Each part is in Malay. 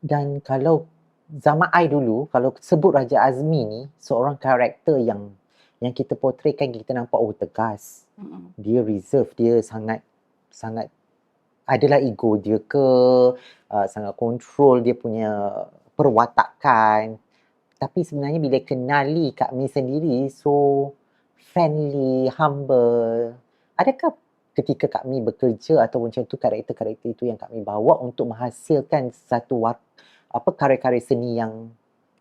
Dan kalau zaman I dulu, kalau sebut Raja Azmi ni, seorang karakter yang kita portraykan, kita nampak tegas. Dia reserve, dia sangat sangat adalah ego dia ke, sangat kontrol dia punya perwatakan. Tapi sebenarnya bila kenali Kak Mi sendiri, so friendly, humble. Adakah ketika Kak Mi bekerja ataupun macam tu, karakter-karakter itu yang Kak Mi bawa untuk menghasilkan satu karya-karya seni yang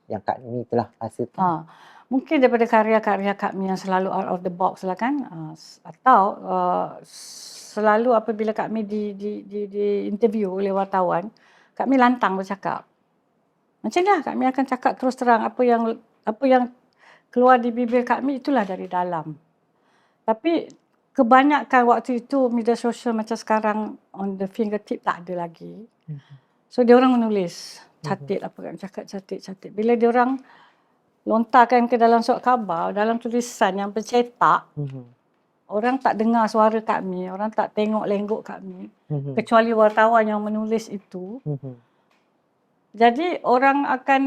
Kak Mi telah hasilkan? Mungkin daripada karya-karya Kak Mi yang selalu out of the box lah kan, atau selalu apabila Kak Mi di interview oleh wartawan, Kak Mi lantang bercakap. Macam dah Kak Mi akan cakap terus terang apa yang keluar di bibir Kak Mi itulah dari dalam. Tapi kebanyakan waktu itu media sosial macam sekarang on the fingertip tak ada lagi. So dia orang menulis, catat apa Kak Mi cakap, catat. Bila dia orang lontarkan ke dalam surat khabar, dalam tulisan yang bercetak, orang tak dengar suara Kak Mi, orang tak tengok lenggok Kak Mi, kecuali wartawan yang menulis itu. Jadi orang akan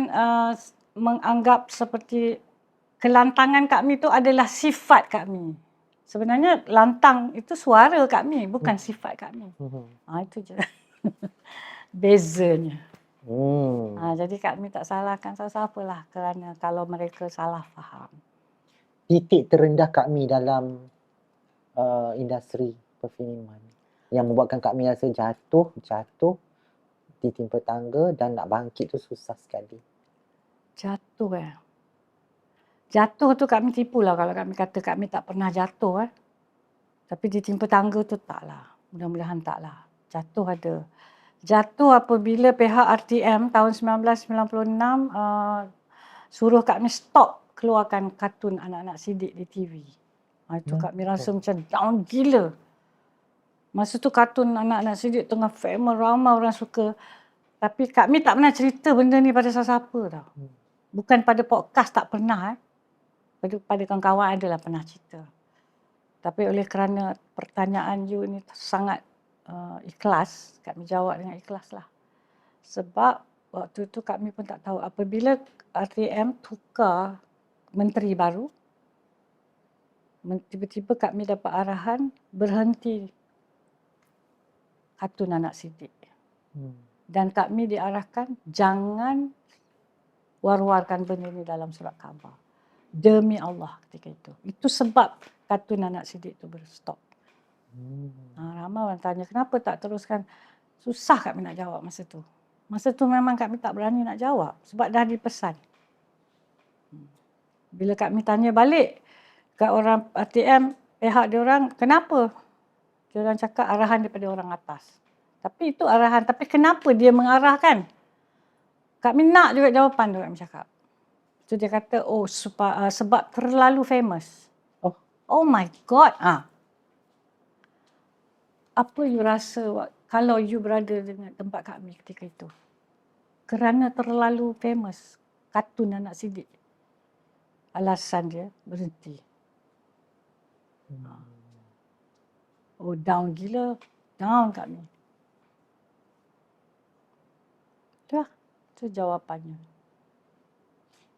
menganggap seperti kelantangan Kak Mi itu adalah sifat Kak Mi. Sebenarnya lantang itu suara Kak Mi, bukan sifat Kak Mi. Itu je bezanya. Jadi Kak Mi tak salahkan siapa-siapa lah, kerana kalau mereka salah faham. Titik terendah Kak Mi dalam industri perfilman yang membuatkan Kak Mi rasa jatuh, ditimpa tangga dan nak bangkit tu susah sekali. Jatuh tu Kak Mi tipu lah kalau Kak Mi kata Kak Mi tak pernah jatuh. Tapi ditimpa tangga tu taklah. Mudah-mudahan taklah. Jatuh ada. Jatuh apabila pihak RTM tahun 1996 suruh Kak Mi stop keluarkan kartun anak-anak sidik di TV. Itu Kak Mi rasa macam down gila. Masa tu kartun anak-anak sidik tengah famous, ramai orang suka. Tapi Kak Mi tak pernah cerita benda ni pada siapa-siapa tau. Bukan pada podcast, tak pernah. Pada kawan-kawan adalah pernah cerita. Tapi oleh kerana pertanyaan you ni sangat ikhlas, Kak Mi jawab dengan ikhlas lah. Sebab waktu tu Kak Mi pun tak tahu. Apabila RTM tukar menteri baru, tiba-tiba Kak Mi dapat arahan berhenti kartun anak sidik. Dan Kak Mi diarahkan jangan war-warkan benda ni dalam surat khabar. Demi Allah ketika itu. Itu sebab kartun anak sidik tu berstop. Ramai orang tanya kenapa tak teruskan. Susah Kak Mi nak jawab masa tu. Masa tu memang Kak Mi tak berani nak jawab sebab dah dipesan. Bila Kak Mi tanya balik kat orang RTM, pihak dia orang, kenapa? Dia orang cakap arahan daripada orang atas. Tapi itu arahan, tapi kenapa dia mengarahkan? Kak Mi nak juga jawapan tu Kak Mi cakap. So dia kata, sebab terlalu famous. Oh my God. Apa you rasa kalau you berada dengan tempat Kak Mi ketika itu? Kerana terlalu famous, kartun anak sidik. Alasan dia berhenti. Down gila. Down Kak Mi. Itu jawapannya.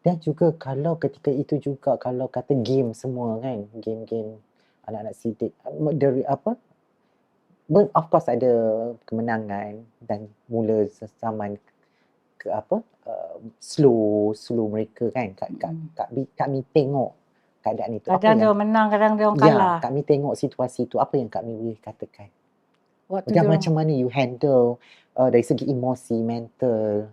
Dan juga kalau ketika itu juga, kalau kata game semua kan, game-game anak-anak sidik, dari of course ada kemenangan dan mula zaman slow mereka kan. Kak Mi tengok keadaan itu. Kadang dia menang, kadang dia kalah. Kak Mi tengok situasi itu, apa yang Kak Mi boleh katakan? Dan macam mana you handle dari segi emosi, mental?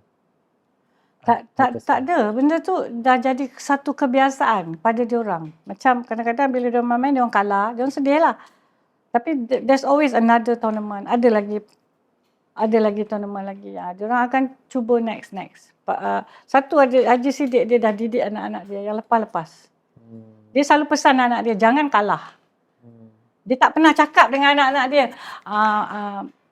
Tak ada. Benda tu dah jadi satu kebiasaan pada diorang. Macam kadang-kadang bila diorang main, diorang kalah, diorang sedih lah. Tapi there's always another tournament. Ada lagi tournament lagi. Diorang akan cuba next. Satu Haji Sidik dia dah didik anak-anak dia yang lepas-lepas. Dia selalu pesan anak dia, jangan kalah. Dia tak pernah cakap dengan anak-anak dia,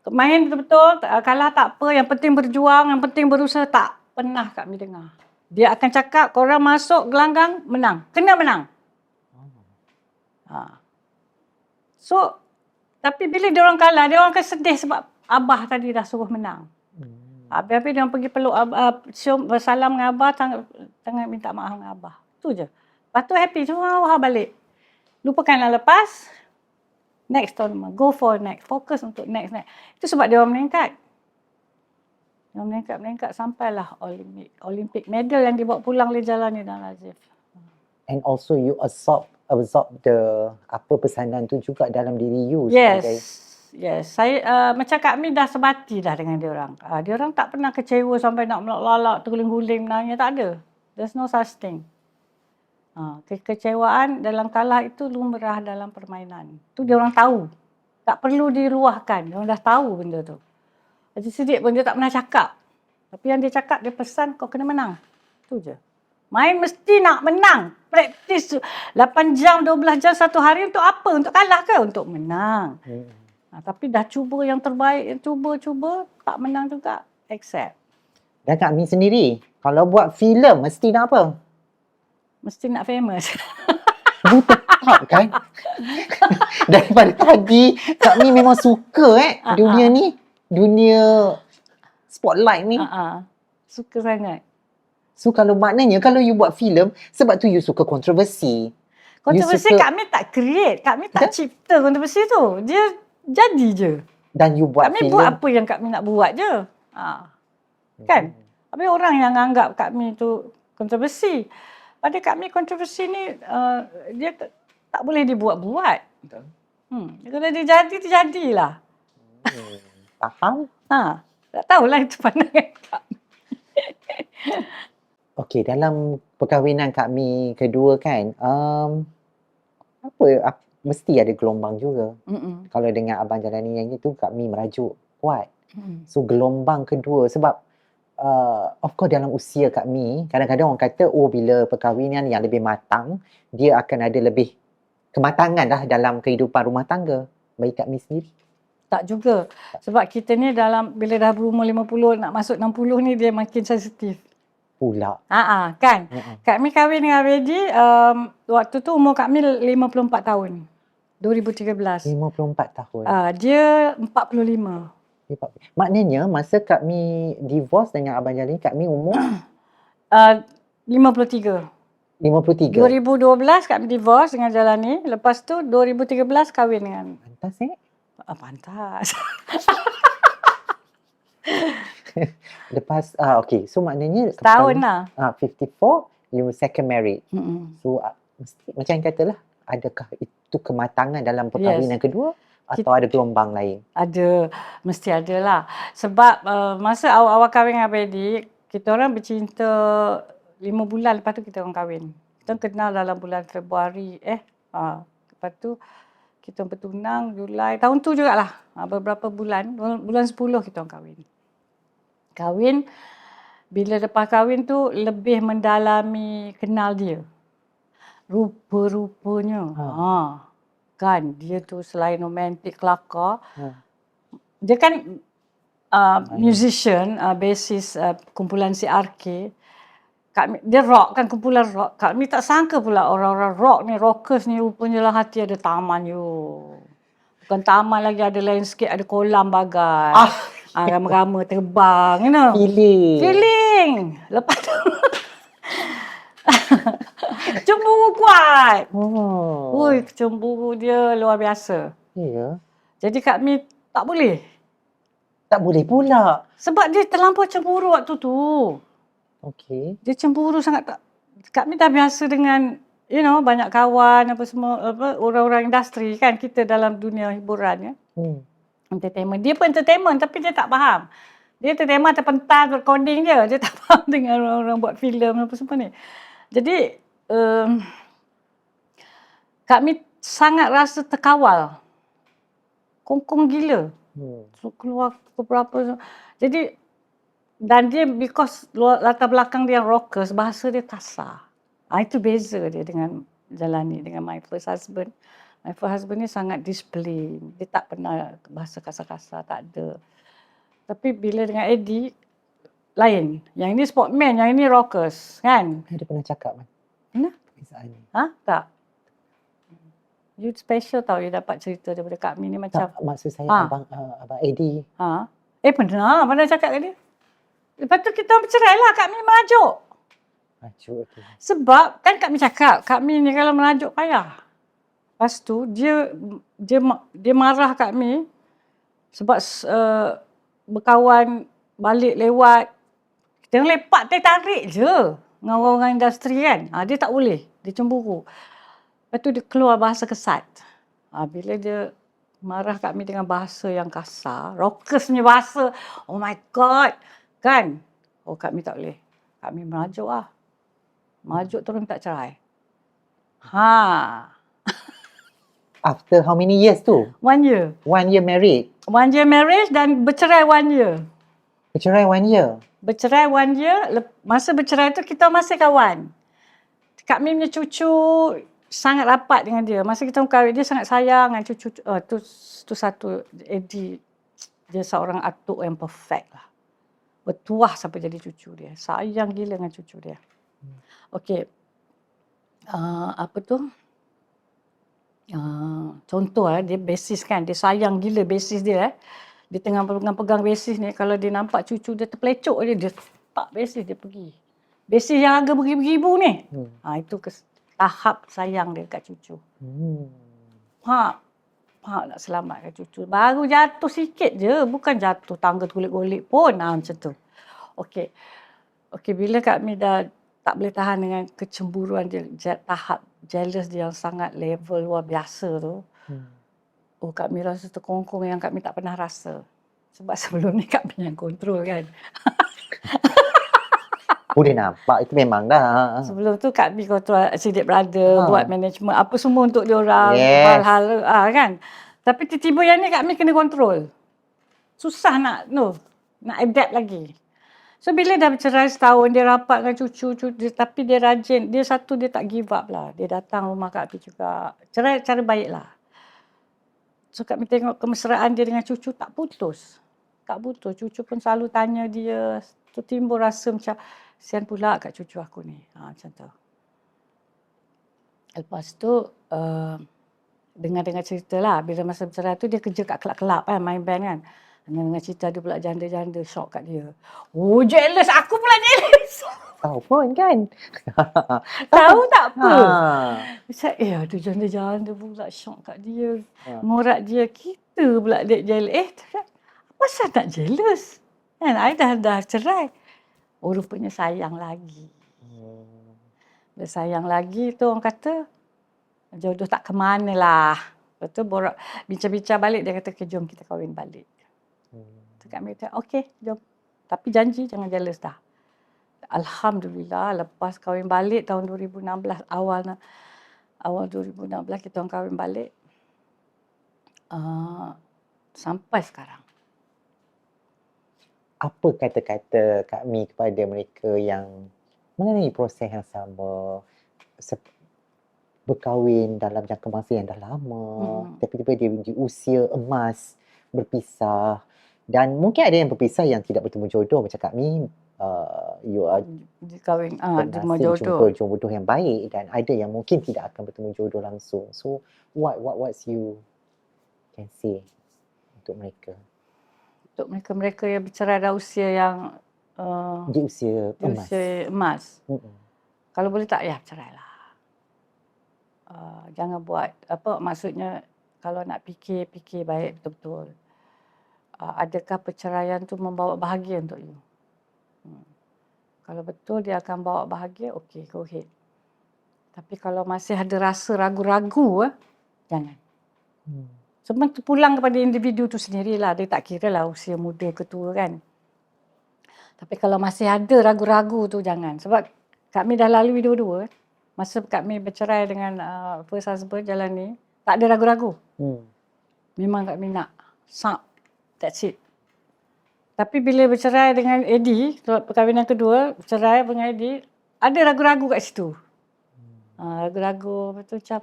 main betul-betul, kalah tak apa, yang penting berjuang, yang penting berusaha. Tak pernah Kak Mi dengar. Dia akan cakap, korang masuk gelanggang, menang. Kena menang. So, tapi bila dia orang kalah, dia orang akan sedih sebab abah tadi dah suruh menang. Habis-habis dia pergi peluk cium bersalam dengan abah, tangan minta maaf dengan abah. Tu je. Lepas tu happy semua balik. Lupakanlah lepas. Next tournament. Go for next. Fokus untuk next. Itu sebab dia orang meningkat. Dia meningkat sampailah Olympic medal yang dibawa pulang oleh Jalani dan Razif. And also you absorb the pesanan tu juga dalam diri you sebagai. Yes. Saya macam Kak Mi dah sebati dah dengan dia orang. Dia orang tak pernah kecewa sampai nak melalak, terguling-guling menangis, tak ada. There's no such thing. Kekecewaan dalam kalah itu lumrah dalam permainan. Tu dia orang tahu. Tak perlu diluahkan. Dia orang dah tahu benda tu. Sedikit pun dia tak pernah cakap. Tapi yang dia cakap, dia pesan kau kena menang. Tu je. Main mesti nak menang. Praktis 8 jam, 12 jam satu hari untuk apa? Untuk kalah ke? Untuk menang. Tapi dah cuba yang terbaik, cuba, tak menang juga. Accept. Dan Kak Mi sendiri, kalau buat filem mesti nak apa? Mesti nak famous. You tetap kan? Daripada tadi, Kak Mi memang suka dunia ni. Dunia spotlight ni. Suka sangat. So kalau maknanya, kalau you buat filem, sebab tu you suka kontroversi. Kontroversi Kak Mi tak create. Kak Mi tak cipta kontroversi tu. Dia jadi je. Dan you buat Kak Mi filem. buat apa yang Kak Mi nak buat je. Kan? Habis orang yang anggap Kak Mi tu kontroversi. Pada Kak Mi kontroversi ni dia tak boleh dibuat-buat. Kalau dia jadi, dia jadilah. Faham? Tak tahulah itu pandangan Kak Mi. Okey, dalam perkahwinan Kak Mi kedua kan, mesti ada gelombang juga. Kalau dengan Abang Jalani yang itu, Kak Mi merajuk kuat. So gelombang kedua sebab of course dalam usia Kak Mi, kadang-kadang orang kata bila perkahwinan yang lebih matang, dia akan ada lebih kematangan dah dalam kehidupan rumah tangga. Bagi Kak Mi sendiri? Tak juga. Sebab kita ni bila dah berumur 50 nak masuk 60 ni dia makin sensitif. Pula. Kan? Kak Mi kahwin dengan Abedi waktu tu umur Kak Mi 54 tahun. 2013. 54 tahun. Dia 45. Maknanya masa Kak Mi divorce dengan Abang Jalani, Kak Mi umur 53. 53. 2012 Kak Mi divorce dengan Jalani. Lepas tu 2013 kahwin dengan. Pantas pantas. Lepas okey, so maknanya setahun lah. 54 you second married. So mesti macam yang katalah, adakah itu kematangan dalam perkahwinan kedua atau ada gelombang lain? Ada, mesti ada lah. Sebab masa awal-awal kahwin dengan Abedi, kita orang bercinta 5 bulan lepas tu kita orang kahwin. Kita kenal dalam bulan Februari. Lepas tu kita bertunang Julai. Tahun tu jugalah. Beberapa bulan. Bulan 10 kita orang kahwin. Kahwin. Bila lepas kahwin tu lebih mendalami kenal dia. Rupa-rupanya. Kan dia tu selain romantik kelakar. Dia kan musician, basis kumpulan CRK. Dia rock kan, kumpulan rock. Kak Mi tak sangka pula orang-orang rock ni, rockers ni rupanya lah hati ada taman you. Bukan taman lagi, ada landscape, ada kolam bagai. Rama-rama terbang, you know. Feeling. Lepas tu cemburu kuat. Cemburu dia luar biasa. Ya. Jadi Kak Mi tak boleh. Tak boleh pula. Sebab dia terlampau cemburu waktu tu. Okey. Dia cemburu sangat. Kak Mi dah biasa dengan banyak kawan apa semua, orang-orang industri kan, kita dalam dunia hiburan ya. Entertainment. Dia pun entertainment tapi dia tak faham. Dia entertainment terpentas recording je. Dia tak faham dengan orang-orang buat filem apa semua ni. Jadi Kak Mi sangat rasa terkawal. Kongkong gila. So keluar beberapa. Jadi dan dia because latar belakang dia yang rockers, bahasa dia kasar. Itu beza dia dengan Jalani, dengan my first husband. My first husband ni sangat disiplin. Dia tak pernah bahasa kasar-kasar, tak ada. Tapi bila dengan Eddie, lain. Yang ini sportman, yang ini rockers, kan? Dia pernah cakap kan? Mana? Perbezaan ni. Tak. You special tau, you dapat cerita daripada Kak Mi ni macam. Tak, maksud saya Abang Eddie. Pernah cakap ke dia? Lepas tu kita bercerai lah, kami merajuk. Okay. Sebab kan kami cakap, kami ni kalau merajuk payah. Lepas tu dia marah kami sebab berkawan balik lewat. Kita lepak tarik je dengan orang-orang industri kan. Dia tak boleh, dia cemburu. Lepas tu dia keluar bahasa kesat. Bila dia marah kami dengan bahasa yang kasar, raucousnya bahasa, oh my god, kan? Oh kami tak boleh. Kami merajuk lah. Merajuk terus tak cerai. After how many years tu? 1 year. 1 year married. 1 year marriage dan bercerai 1 year. Bercerai 1 year. Bercerai 1 year, masa bercerai tu kita masih kawan. Kami punya cucu sangat rapat dengan dia. Masa kita kahwin dia sangat sayang dengan cucu. Tu satu, Eddie. Dia seorang atuk yang perfect lah. Bertuah sampai jadi cucu dia. Sayang gila dengan cucu dia. Okey. Apa tu? Contoh dia basis kan. Dia sayang gila basis dia. Dia tengah pegang basis ni. Kalau dia nampak cucu dia terpelecok dia tak basis dia pergi. Basis yang harga beribu-ribu ni. Itu tahap sayang dia kat cucu. Pak nak selamatkan cucu. Baru jatuh sikit je. Bukan jatuh tangga golek-golek pun. Macam tu. Okey, bila kami dah tak boleh tahan dengan kecemburuan dia, tahap jealous dia yang sangat level luar biasa tu. Kami rasa terkongkong yang kami tak pernah rasa. Sebab sebelum ni kami yang kontrol kan. Boleh nampak, itu memang dah. Sebelum tu kami kontrol Acidic Brother, buat management, apa semua untuk diorang, hal-hal kan. Tapi tiba-tiba yang ni kami kena kontrol. Susah nak adapt lagi. So bila dah bercerai setahun, dia rapat dengan cucu dia, tapi dia rajin. Dia tak give up lah. Dia datang rumah kami juga. Cerai cara baik lah. So kami tengok kemesraan dia dengan cucu tak putus. Tak putus. Cucu pun selalu tanya dia. Tu timbul rasa macam, kesian pula kat cucu aku ni. Macam tu. Lepas tu, dengar-dengar cerita lah. Bila masa bercerai tu, dia kerja kat kelab-kelab kan, main band kan. Dengan cerita dia pula janda-janda, shock kat dia. Jealous. Aku pula jealous. Tahu pun kan. Tahu tak apa. Macam, ada janda-janda pula shock kat dia. Morat dia, kita pula dia jealous. Apa pasal tak jealous? Kan, I dah cerai. Rupanya sayang lagi. Dia sayang lagi tu orang kata, jodoh tak ke mana lah. Lepas tu bincang-bincang balik, dia kata, jom kita kahwin balik. Kami kata, okey, jom. Tapi janji jangan jealous dah. Alhamdulillah, lepas kahwin balik tahun 2016, awal 2016 kita orang kahwin balik. Sampai sekarang. Apa kata-kata kami kepada mereka yang mengalami proses yang sama, berkahwin dalam jangka masa yang dah lama, tiba-tiba dia di usia emas, berpisah, dan mungkin ada yang berpisah yang tidak bertemu jodoh macam kami, you are kahwin, berhasil jumpa jodoh yang baik, dan ada yang mungkin tidak akan bertemu jodoh langsung. So what's you can say untuk mereka? Untuk mereka yang bercerai dah usia yang di usia emas. Kalau boleh tak, cerailah. Jangan buat maksudnya kalau nak fikir baik betul-betul. Adakah perceraian tu membawa bahagia untuk you? Kalau betul dia akan bawa bahagia, okey, go ahead. Tapi kalau masih ada rasa ragu-ragu, jangan. Semua terpulang kepada individu tu sendirilah. Dia tak kira lah usia muda ke tua kan. Tapi kalau masih ada ragu-ragu tu jangan. Sebab kami dah lalui dua-dua. Masa kami bercerai dengan first husband jalan ni, tak ada ragu-ragu. Memang kami nak. That's it. Tapi bila bercerai dengan Eddie, perkahwinan kedua, bercerai dengan Eddie, ada ragu-ragu kat situ. Ragu-ragu macam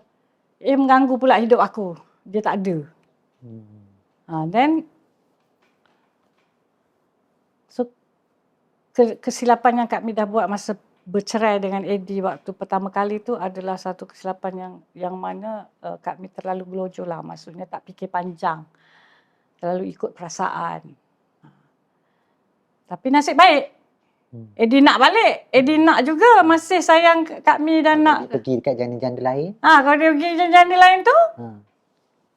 mengganggu pula hidup aku. Dia tak ada. Then so kesilapan yang kami dah buat masa bercerai dengan Eddie waktu pertama kali tu adalah satu kesilapan yang mana kami terlalu gelojoh lah. Maksudnya tak fikir panjang. Terlalu ikut perasaan. Tapi nasib baik. Eddie nak balik. Eddie nak juga masih sayang Kak Mi dan nak. Dia pergi dekat janda-janda lain. Kalau dia pergi janda lain tu,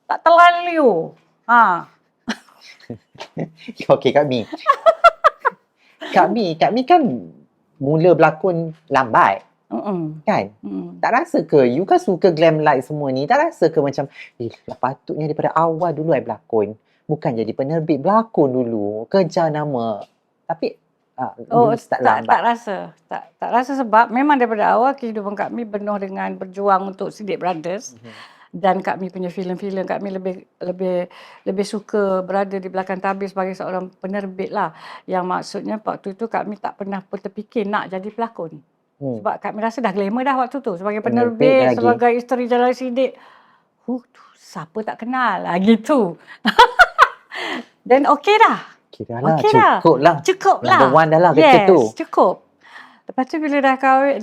tak terlalu. Okey, Kak Mi. Kak Mi kan mula berlakon lambat. Kan? Tak rasa ke you kan suka glam light semua ni, tak rasa ke macam patutnya daripada awal dulu I berlakon, bukan jadi penerbit, berlakon dulu, kejar nama. Tapi dulu start lambat. Tak rasa sebab memang daripada awal kehidupan Kak Mi penuh dengan berjuang untuk Siddiq Brothers. Dan Kak Mi punya filem-filem, Kak Mi lebih suka berada di belakang tabir sebagai seorang penerbit lah. Yang maksudnya waktu itu Kak Mi tak pernah pun terfikir nak jadi pelakon. Sebab Kak Mi rasa dah glamour dah waktu tu. Sebagai penerbit, sebagai isteri Jalal Siddiq. Siapa tak kenal lah gitu. Dan okey dah. Cukup lah. Number one dah lah kata tu. Cukup. Lepas tu bila dah kahwin,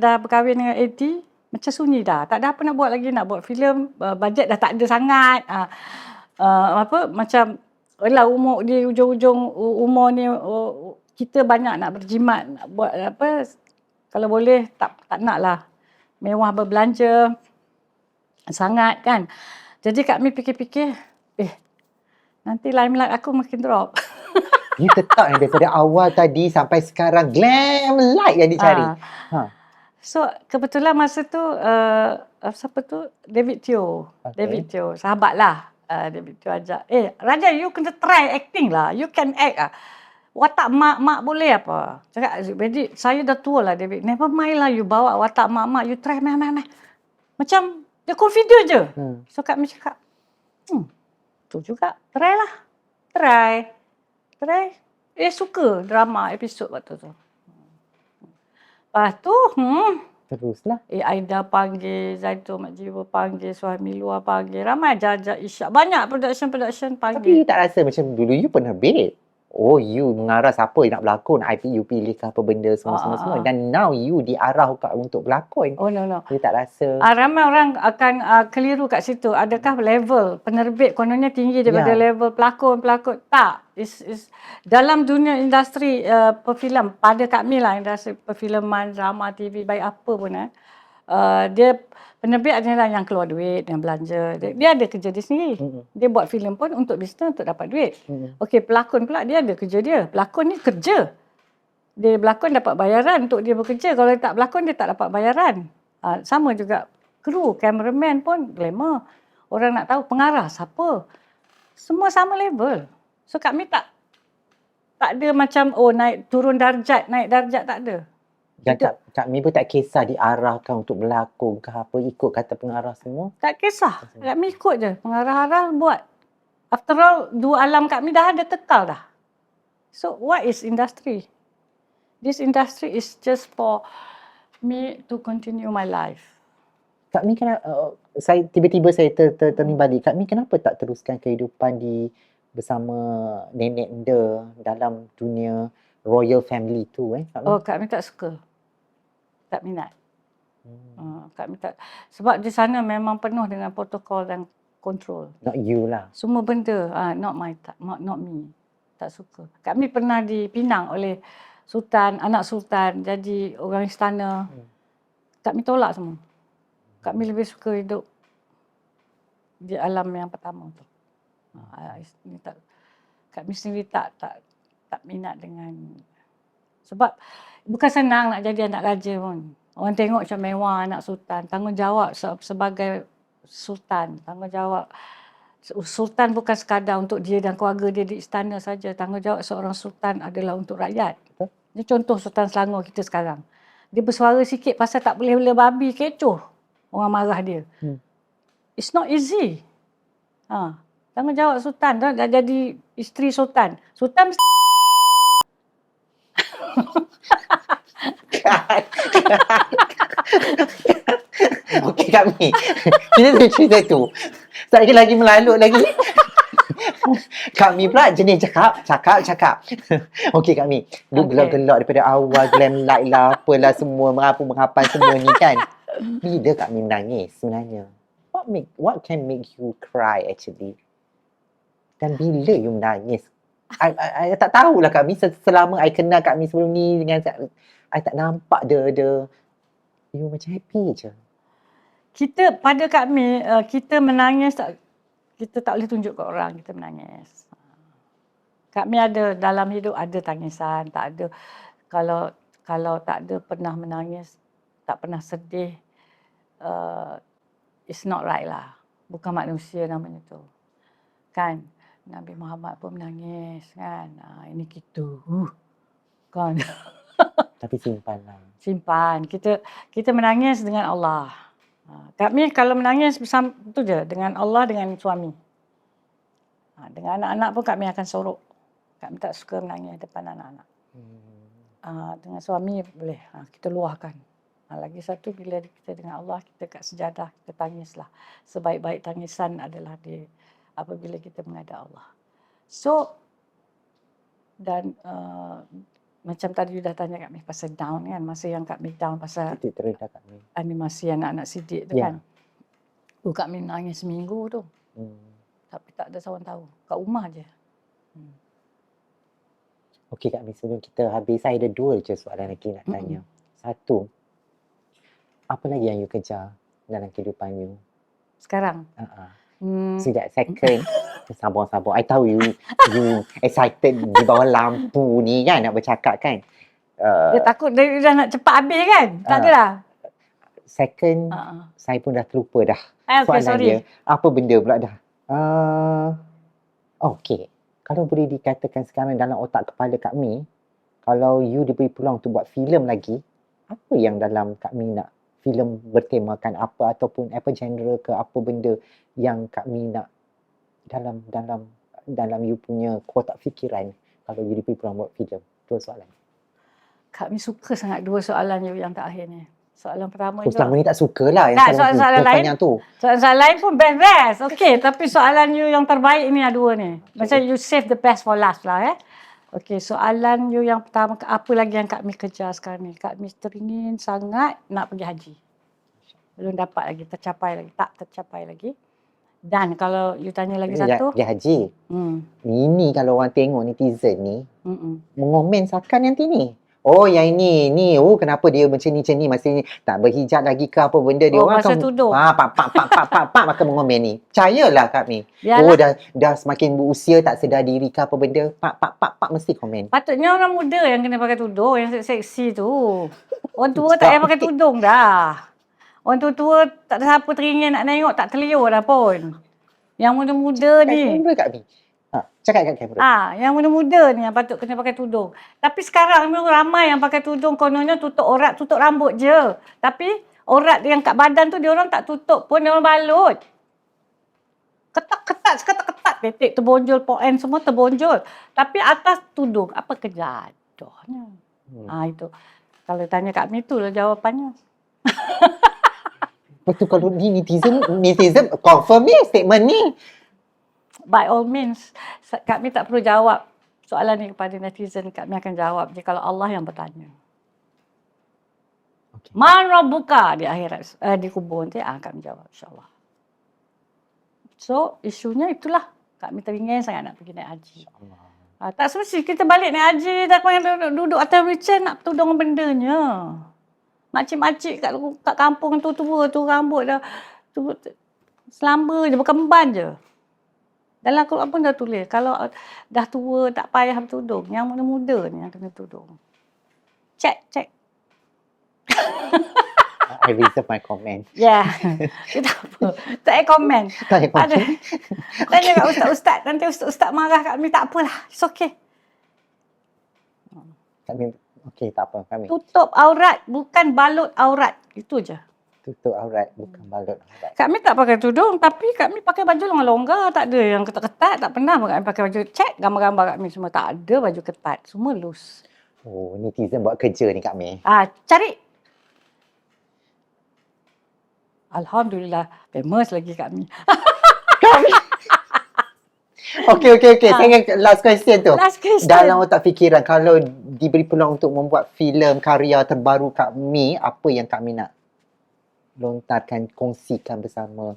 dah berkahwin dengan Eddie, macam sunyi dah. Tak ada apa nak buat lagi. Nak buat filem, bajet dah tak ada sangat. Macam lah umur di ujung-ujung umur ni, kita banyak nak berjimat, nak buat apa, kalau boleh tak nak lah mewah berbelanja sangat kan. Jadi Kak Mi fikir-fikir, nanti limelight aku makin drop. You tetap yang daripada awal tadi sampai sekarang glam light yang dicari. So kebetulan masa tu siapa tu? David Teo. David Teo, sahabat lah. David Teo ajak, Raja you kena try acting lah. You can act lah. Watak mak boleh apa? Cakap, jadi saya dah tua lah David. Never mind lah you bawa watak mak. You try main. Macam dia confident je. So Kak Mi cakap, tu juga. Try lah. Try. Suka drama episod waktu tu. Lepas tu, teruslah. Aida panggil, Zaitun Mak Jiwa panggil, Suhaimi Luar panggil, ramai Jaja Isyak, banyak production panggil. Tapi you tak rasa macam dulu you penerbit? You mengarah siapa yang nak berlakon, you pilih ke apa benda semua. Dan now you diarah untuk berlakon. No. You tak rasa? Ramai orang akan keliru kat situ. Adakah level penerbit kononnya tinggi daripada level pelakon? Tak. Dalam dunia industri perfilm, pada Kak Mi lah, industri perfilman, drama, TV, baik apa pun dia penerbit adalah yang keluar duit, yang belanja. Dia ada kerja dia sendiri. Dia buat filem pun untuk bisnes, untuk dapat duit. Okey, pelakon pula dia ada kerja dia. Pelakon ni kerja. Dia berlakon dapat bayaran untuk dia bekerja. Kalau dia tak berlakon, dia tak dapat bayaran. Sama juga kru, cameraman pun glamour. Orang nak tahu pengarah siapa. Semua sama level. So Kak Mi tak ada macam naik turun darjat, naik darjat, tak ada. Dan Kak Mi pun tak kisah diarahkan untuk berlakon ke apa, ikut kata pengarah semua? Tak kisah. Kak Mi ikut je. Pengarah-arah buat. After all, dua alam Kak Mi dah ada tekal dah. So what is industry? This industry is just for me to continue my life. Kak Mi tiba-tiba saya ternimbali. Kak Mi kenapa tak teruskan kehidupan bersama nenek Nda dalam dunia royal family tu? Kak Mi? Kak Mi tak suka. Tak minat. Kak Mi tak. Sebab di sana memang penuh dengan protokol dan kontrol. Not you lah. Semua benda, not me. Tak suka. Kak Mi pernah dipinang oleh Sultan, anak Sultan, jadi orang istana. Kak Mi tolak semua. Kak Mi lebih suka hidup di alam yang pertama tu. Kak Mi sendiri tak minat dengan, sebab bukan senang nak jadi anak raja pun. Orang tengok macam mewah anak sultan. Tanggungjawab sebagai sultan. Tanggungjawab sultan bukan sekadar untuk dia dan keluarga dia di istana saja. Tanggungjawab seorang sultan adalah untuk rakyat. Ini contoh Sultan Selangor kita sekarang. Dia bersuara sikit pasal tak boleh bela babi, kecoh. Orang marah dia. It's not easy. Tanggungjawab sultan. Dah jadi isteri sultan. Sultan mesti Okey Kak Mi. Kita tu cerita tu. Saya lagi melalut lagi. Kak Mi pula jenis cakap. Okey Kak Mi. Lu gelak-gelak daripada awal, glam light lah, apalah semua, merapu-merapan semua ni kan. Bila Kak Mi nangis sebenarnya? What can make you cry actually? Dan bila you menangis I tak tahulah Kak Mi, selama I kenal Kak Mi sebelum ni dengan I tak nampak dia you macam happy je. Kita pada kami kita menangis kita tak boleh tunjuk kat orang kita menangis. Kami ada dalam hidup ada tangisan, tak ada kalau tak ada pernah menangis, tak pernah sedih, it's not right lah. Bukan manusia namanya tu. Kan? Nabi Muhammad pun menangis kan. Ini kita. Kan? Tapi simpanlah. Simpan. Kita menangis dengan Allah. Kami kalau menangis bersama tu je dengan Allah dengan suami. Dengan anak-anak pun kami akan sorok. Kami tak suka menangis depan anak-anak. Dengan suami boleh. Kita luahkan. Lagi satu bila kita dengan Allah, kita kat sejadah, kita tangislah. Sebaik-baik tangisan adalah apabila kita menghadap Allah. So, dan macam tadi you dah tanya kami pasal down kan. Masa yang kami down pasal Titik terendah kami. Animasi anak-anak Sidik tu kan. Kami nangis seminggu tu. Tapi tak ada seorang tahu. Kat rumah je. Okey Kak Mi, sebelum kita habis, saya ada 2 je soalan lagi nak tanya. Satu, apa lagi yang you kejar dalam kehidupan you? Sekarang? Sejak second, sabar. I tahu you excited di bawah lampu ni kan nak bercakap kan. Dia takut dia dah nak cepat habis kan? Tak adalah. Second, saya pun dah terlupa dah. Okay, Soalan sorry. dia, apa benda pula dah? Okey. Kalau boleh dikatakan sekarang dalam otak kepala Kak Mi, kalau you diberi peluang untuk buat filem lagi, apa yang dalam Kak Mi nak filem bertemakan apa ataupun apa genre ke apa benda yang Kak Mi nak dalam you punya kotak fikiran kalau you diberi peluang buat filem? 2 soalan. Kak Mi suka sangat 2 soalan you yang terakhir ni. Soalan pertama itu. Selama ni tak sukalah yang soalan lain tu. Soalan lain pun best. Okey, tapi soalan you yang terbaik ni ada 2 ni. Macam you save the best for last lah Okey, soalan you yang pertama, apa lagi yang Kak Mi kejar sekarang ni? Kak Mi teringin sangat nak pergi haji. Belum dapat lagi, tak tercapai lagi. Dan kalau you tanya lagi satu. Pergi haji. Ini kalau orang tengok netizen ni, mengomen sakan nanti ni. Oh yang ini, kenapa dia macam ni masih ni tak berhijab lagi ke apa benda dia orang masa tudung. Pak maka mengomen ni. Percayalah Kak Mi. Dah semakin berusia tak sedar diri ke apa benda. Pak mesti komen. Patutnya orang muda yang kena pakai tudung, yang seksi tu. Orang tua tak payah pakai tudung dah. Orang tua tak ada siapa teringin nak tengok, tak terliur dah pun. Yang muda-muda ni. Kak Mi. Cakap kat kamera. Yang muda-muda ni yang patut kena pakai tudung. Tapi sekarang ni ramai yang pakai tudung, kononnya tutup aurat, tutup rambut je. Tapi aurat yang kat badan tu dia orang tak tutup pun, dia orang balut. Ketat, tetek terbonjol, poen semua terbonjol. Tapi atas tudung, apa kejadiannya? Itu. Kalau tanya Kak Mi itulah jawapannya. Betul, kalau ni netizen confirm ni statement ni. By all means, Kak Mi tak perlu jawab soalan ni kepada netizen. Kak Mi akan jawab je kalau Allah yang bertanya. Okay. Man Rabbuka di akhirat, di kubur nanti Kak Mi jawab insyaAllah. So, isunya itulah. Kak Mi teringin sangat nak pergi naik haji. Tak semesti kita balik naik haji, tak payah duduk atas wheelchair nak tudung bendanya. Makcik-makcik kat kampung tu tua tu rambut dah selamba je, berkemban je. Dalam Quran pun dah tulis, kalau dah tua tak payah bertudung. Yang muda-muda ni yang kena tudung. Check. I reserve my comment. Ya. Kita apa? Tak payah komen. Tanya kat ustaz-ustaz. Nanti ustaz-ustaz marah kat kami. Tak apalah. It's okay. Okey, tak apa kami. Tutup aurat, bukan balut aurat. Itu je. Tutup aurat, bukan balut aurat. Kami tak pakai tudung, tapi kami pakai baju longgar-longgar. Tak ada yang ketat-ketat. Tak pernah kami pakai baju. Check gambar-gambar kami semua. Tak ada baju ketat. Semua loose. Oh, netizen buat kerja ni Kak Mi. Cari. Alhamdulillah. Famous lagi kami. Okey. Saya last question tu. Last question. Dalam otak fikiran, kalau diberi peluang untuk membuat filem karya terbaru Kak Mi, apa yang Kak Mi nak lontarkan, kongsikan bersama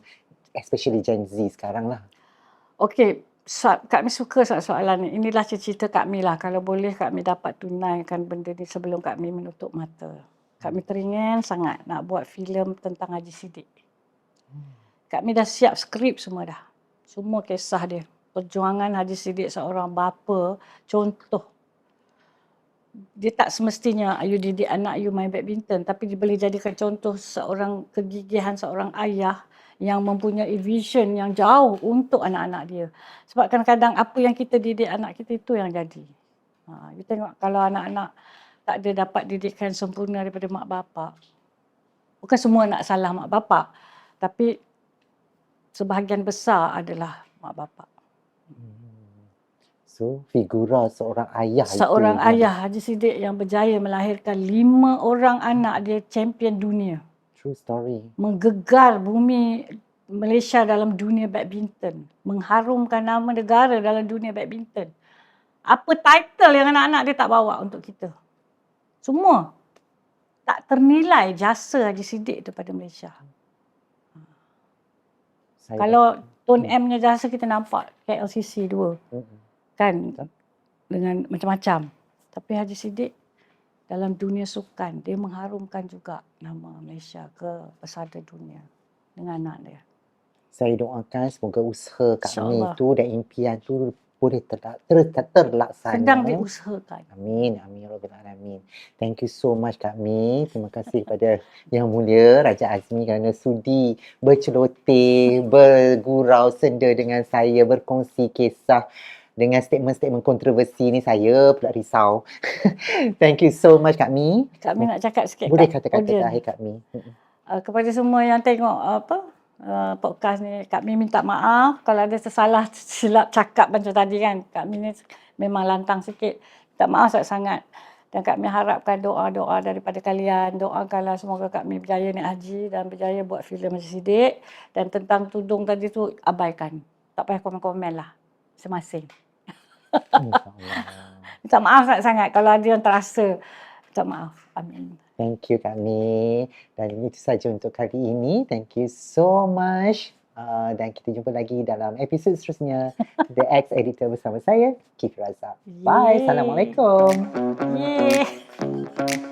especially Gen Z sekarang lah? Okey, kami suka soalan ni. Inilah cita-cita kami lah. Kalau boleh kami dapat tunaikan benda ni sebelum kami menutup mata. Kami teringin sangat nak buat filem tentang Haji Siddiq. Kami dah siap skrip semua dah. Semua kisah dia. Perjuangan Haji Siddiq seorang bapa, contoh. Dia tak semestinya you didik anak you main badminton, tapi dia boleh jadikan contoh seorang kegigihan seorang ayah yang mempunyai vision yang jauh untuk anak-anak dia. Sebab kadang-kadang apa yang kita didik anak kita itu yang jadi. You tengok kalau anak-anak tak ada dapat didikan sempurna daripada mak bapak. Bukan semua nak salah mak bapak, tapi sebahagian besar adalah mak bapak. So, figura seorang ayah Seorang itu ayah Haji Siddiq yang berjaya melahirkan 5 orang anak dia champion dunia. true story. Menggegar bumi Malaysia dalam dunia badminton. Mengharumkan nama negara dalam dunia badminton. Apa title yang anak-anak dia tak bawa untuk kita? Semua. Tak ternilai jasa Haji Siddiq itu pada Malaysia. Kalau Tun M nya jasa kita nampak KLCC 2. Kan? Dengan macam-macam. Tapi Haji Siddiq dalam dunia sukan, dia mengharumkan juga nama Malaysia ke pesada dunia dengan anak dia. Saya doakan semoga usaha Kak Mi InsyaAllah. tu dan impian tu boleh terlaksana. Sedang diusahakan. Amin. Amin. Ya Rabbal Alamin. Thank you so much Kak Mi. Terima kasih kepada Yang Mulia Raja Azmi kerana sudi berceloteh, bergurau senda dengan saya, berkongsi kisah. Dengan statement-statement kontroversi ni saya pula risau. Thank you so much Kak Mi. Kami nak cakap sikit Boleh kat kata-kata audience. terakhir Kak Mi. Kepada semua yang tengok podcast ni, kami minta maaf kalau ada tersalah silap cakap macam tadi kan. Kami ni memang lantang sikit. Minta maaf sangat-sangat. Dan kami harapkan doa-doa daripada kalian. Doakanlah semoga kami berjaya naik haji dan berjaya buat filem Haji Siddiq. Dan tentang tudung tadi tu abaikan. Tak payah komen-komen lah. Masing-masing. InsyaAllah. Minta maaf sangat-sangat kalau ada yang terasa. Minta maaf. Amin. Thank you Kak Mi. Dan itu saja untuk kali ini. Thank you so much. Dan kita jumpa lagi dalam episod seterusnya. The X Editor bersama saya, Kif Razak. Bye. Yeay. Assalamualaikum. Yeay.